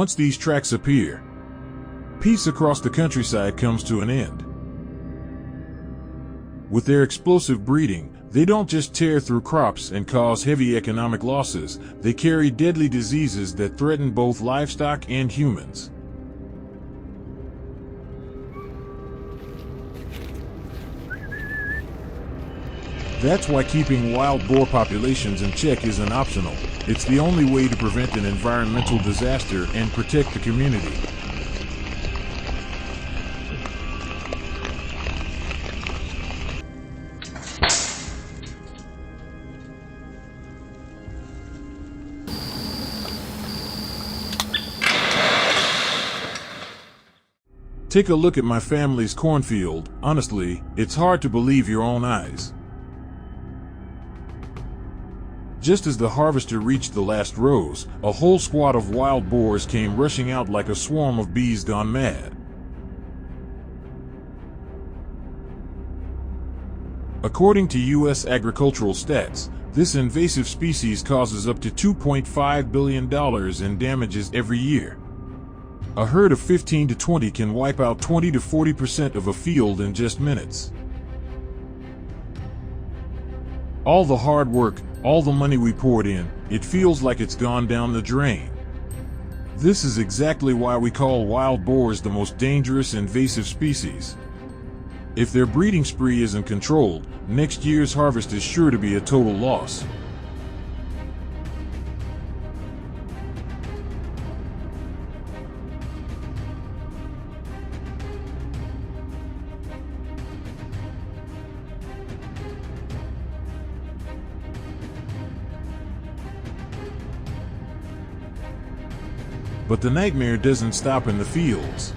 Once these tracks appear, peace across the countryside comes to an end. With their explosive breeding, they don't just tear through crops and cause heavy economic losses, they carry deadly diseases that threaten both livestock and humans. That's why keeping wild boar populations in check isn't optional. It's the only way to prevent an environmental disaster and protect the community. Take a look at my family's cornfield. Honestly, it's hard to believe your own eyes. Just as the harvester reached the last rows, a whole squad of wild boars came rushing out like a swarm of bees gone mad. According to U.S. agricultural stats, this invasive species causes up to $2.5 billion in damages every year. A herd of 15 to 20 can wipe out 20 to 40% of a field in just minutes. All the hard work, all the money we poured in, it feels like it's gone down the drain. This is exactly why we call wild boars the most dangerous invasive species. If their breeding spree isn't controlled, next year's harvest is sure to be a total loss. But the nightmare doesn't stop in the fields.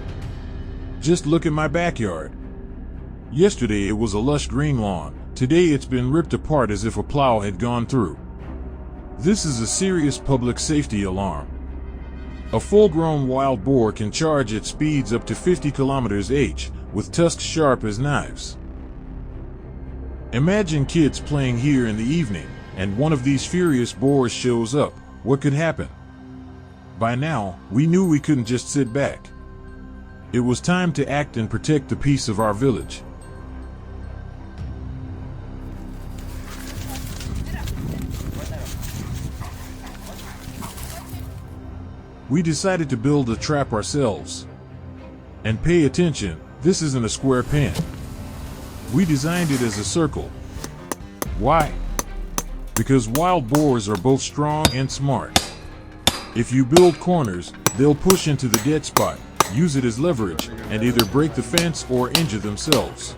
Just look at my backyard. Yesterday it was a lush green lawn. Today it's been ripped apart as if a plow had gone through. This is a serious public safety alarm. A full-grown wild boar can charge at speeds up to 50 km/h, with tusks sharp as knives. Imagine kids playing here in the evening, and one of these furious boars shows up. What could happen? By now, we knew we couldn't just sit back. It was time to act and protect the peace of our village. We decided to build a trap ourselves. And pay attention, this isn't a square pen. We designed it as a circle. Why? Because wild boars are both strong and smart. If you build corners, they'll push into the dead spot, use it as leverage, and either break the fence or injure themselves.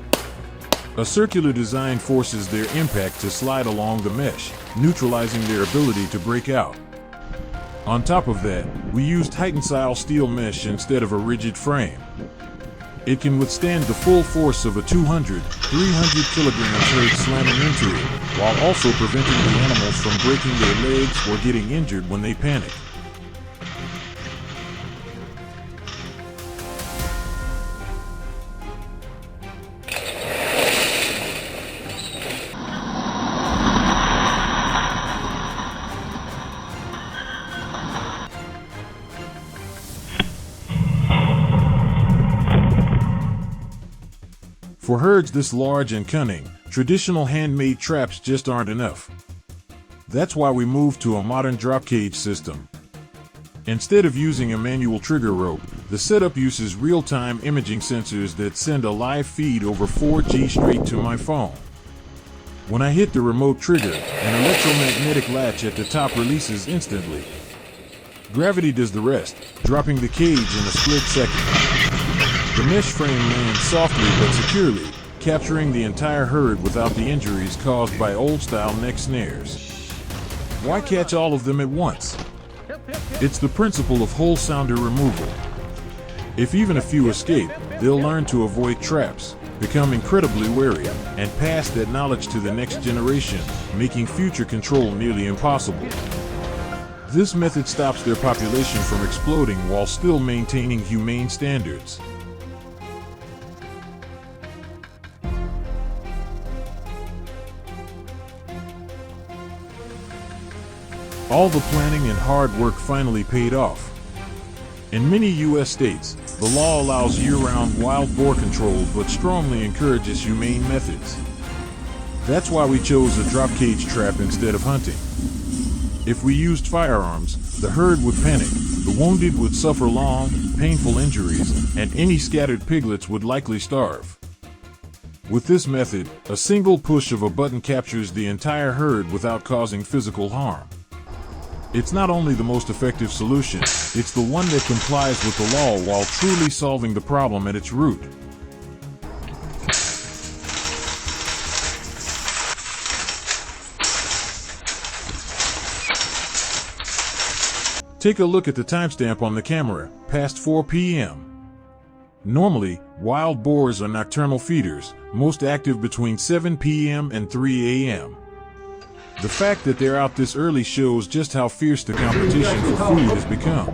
A circular design forces their impact to slide along the mesh, neutralizing their ability to break out. On top of that, we used tensile steel mesh instead of a rigid frame. It can withstand the full force of a 200, 300 kilograms herd slamming into it, while also preventing the animals from breaking their legs or getting injured when they panic. For herds this large and cunning, traditional handmade traps just aren't enough. That's why we moved to a modern drop cage system. Instead of using a manual trigger rope, the setup uses real-time imaging sensors that send a live feed over 4G straight to my phone. When I hit the remote trigger, an electromagnetic latch at the top releases instantly. Gravity does the rest, dropping the cage in a split second. The mesh frame lands softly but securely, capturing the entire herd without the injuries caused by old-style neck snares. Why catch all of them at once? It's the principle of whole sounder removal. If even a few escape, they'll learn to avoid traps, become incredibly wary, and pass that knowledge to the next generation, making future control nearly impossible. This method stops their population from exploding while still maintaining humane standards. All the planning and hard work finally paid off. In many U.S. states, the law allows year-round wild boar control but strongly encourages humane methods. That's why we chose a drop cage trap instead of hunting. If we used firearms, the herd would panic, the wounded would suffer long, painful injuries, and any scattered piglets would likely starve. With this method, a single push of a button captures the entire herd without causing physical harm. It's not only the most effective solution, it's the one that complies with the law while truly solving the problem at its root. Take a look at the timestamp on the camera, past 4 p.m. Normally, wild boars are nocturnal feeders, most active between 7 p.m. and 3 a.m. The fact that they're out this early shows just how fierce the competition for food has become.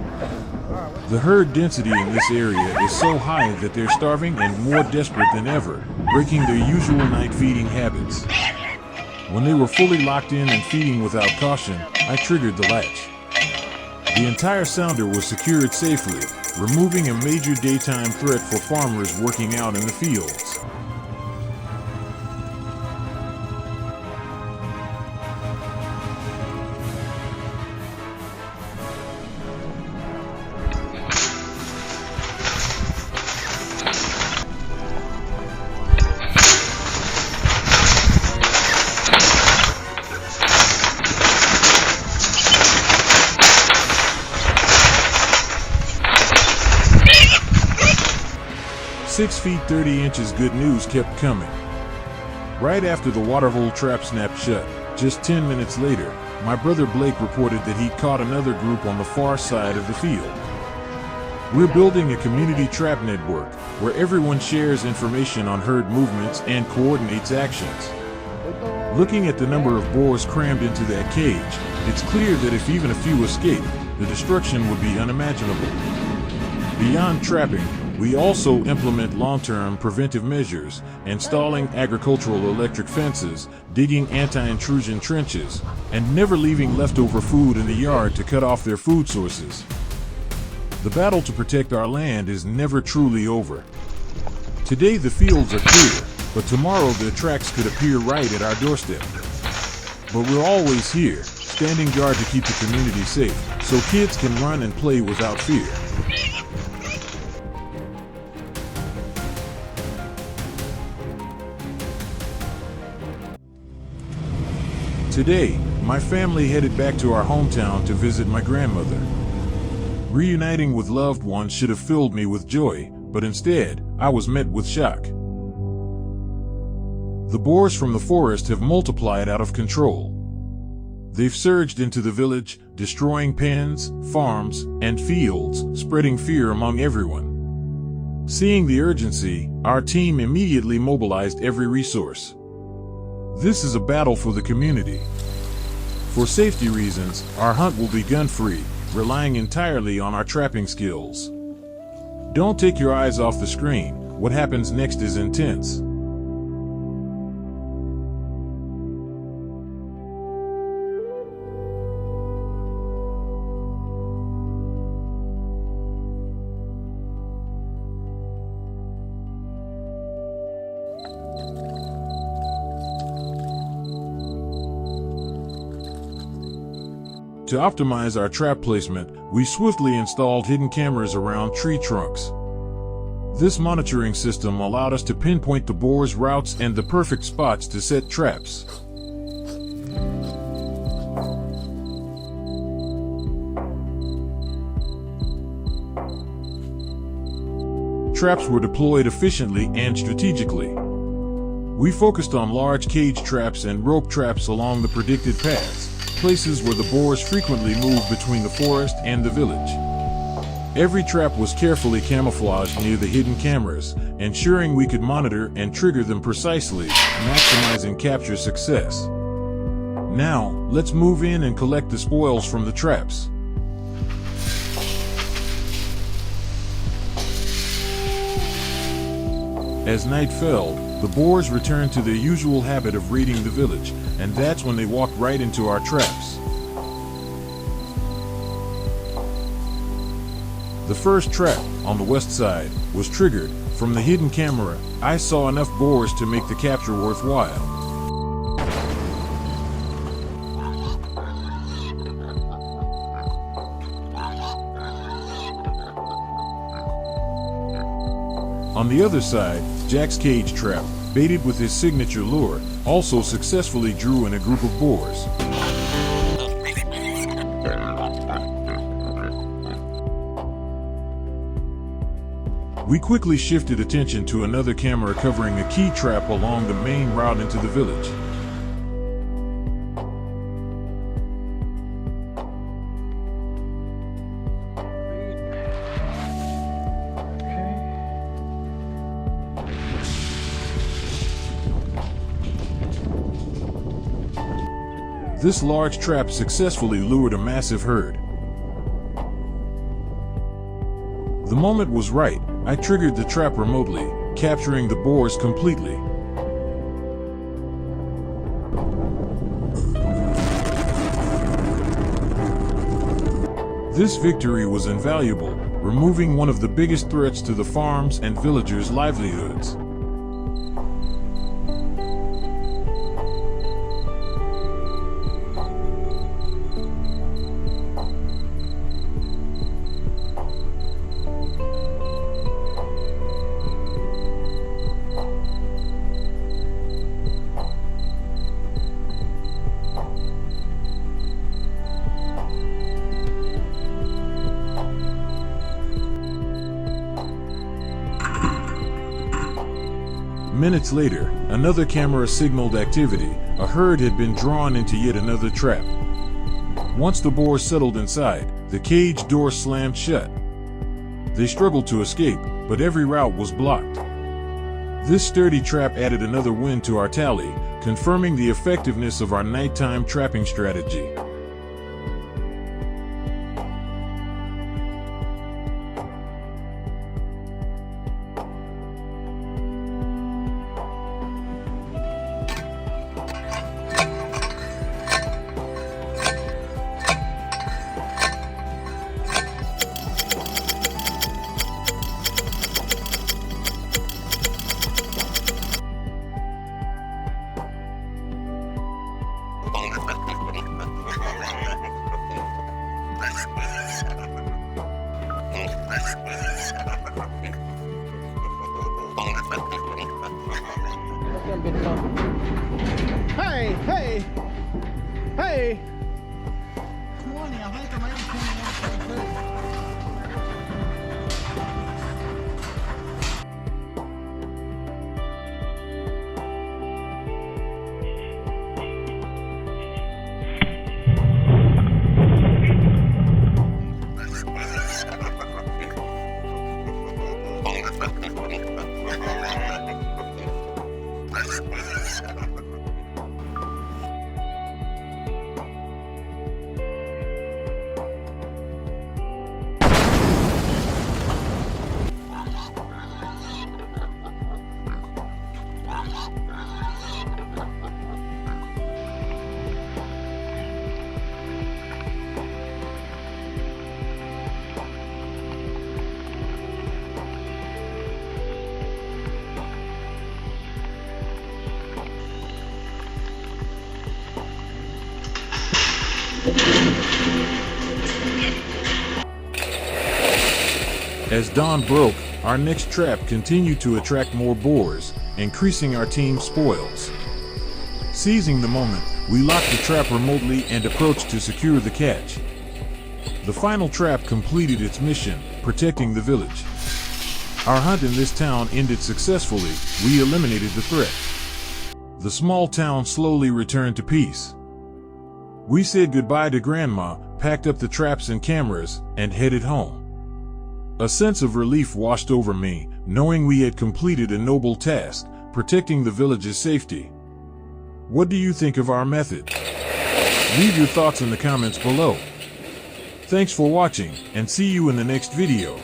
The herd density in this area is so high that they're starving and more desperate than ever, breaking their usual night feeding habits. When they were fully locked in and feeding without caution, I triggered the latch. The entire sounder was secured safely, removing a major daytime threat for farmers working out in the fields. "6 feet 30 inches good news kept coming. Right after the waterhole trap snapped shut, just 10 minutes later, my brother Blake reported that he'd caught another group on the far side of the field. We're building a community trap network where everyone shares information on herd movements and coordinates actions. Looking at the number of boars crammed into that cage, it's clear that if even a few escape, the destruction would be unimaginable. Beyond trapping, we also implement long-term preventive measures, installing agricultural electric fences, digging anti-intrusion trenches, and never leaving leftover food in the yard to cut off their food sources. The battle to protect our land is never truly over. Today the fields are clear, but tomorrow their tracks could appear right at our doorstep. But we're always here, standing guard to keep the community safe, so kids can run and play without fear. Today, my family headed back to our hometown to visit my grandmother. Reuniting with loved ones should have filled me with joy, but instead, I was met with shock. The boars from the forest have multiplied out of control. They've surged into the village, destroying pens, farms, and fields, spreading fear among everyone. Seeing the urgency, our team immediately mobilized every resource. This is a battle for the community. For safety reasons, our hunt will be gun-free, relying entirely on our trapping skills. Don't take your eyes off the screen. What happens next is intense. To optimize our trap placement, we swiftly installed hidden cameras around tree trunks. This monitoring system allowed us to pinpoint the boars' routes and the perfect spots to set traps. Traps were deployed efficiently and strategically. We focused on large cage traps and rope traps along the predicted paths, places where the boars frequently move between the forest and the village. Every trap was carefully camouflaged near the hidden cameras, ensuring we could monitor and trigger them precisely, maximizing capture success. Now, let's move in and collect the spoils from the traps. As night fell, the boars returned to their usual habit of raiding the village, and that's when they walked right into our traps. The first trap, on the west side, was triggered. From the hidden camera, I saw enough boars to make the capture worthwhile. On the other side, Jack's cage trap, baited with his signature lure, also successfully drew in a group of boars. We quickly shifted attention to another camera covering a key trap along the main route into the village. This large trap successfully lured a massive herd. The moment was right. I triggered the trap remotely, capturing the boars completely. This victory was invaluable, removing one of the biggest threats to the farms and villagers' livelihoods. Minutes later, another camera signaled activity. A herd had been drawn into yet another trap. Once the boars settled inside, the cage door slammed shut. They struggled to escape, but every route was blocked. This sturdy trap added another win to our tally, confirming the effectiveness of our nighttime trapping strategy. Hey, hey, hey. As dawn broke, our next trap continued to attract more boars, increasing our team's spoils. Seizing the moment, we locked the trap remotely and approached to secure the catch. The final trap completed its mission, protecting the village. Our hunt in this town ended successfully. We eliminated the threat. The small town slowly returned to peace. We said goodbye to Grandma, packed up the traps and cameras, and headed home. A sense of relief washed over me, knowing we had completed a noble task, protecting the village's safety. What do you think of our method? Leave your thoughts in the comments below. Thanks for watching, and see you in the next video.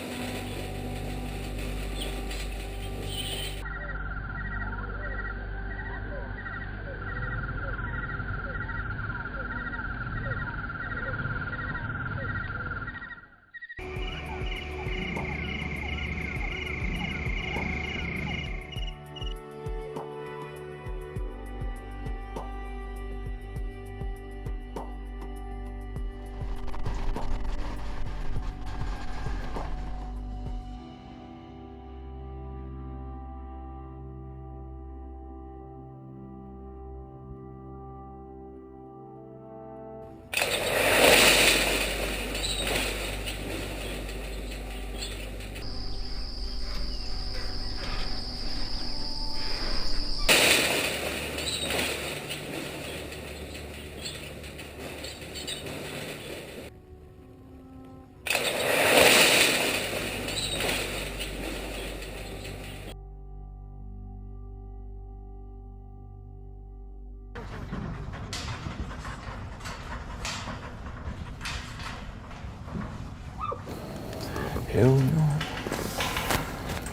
hell no.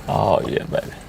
Oh yeah, baby.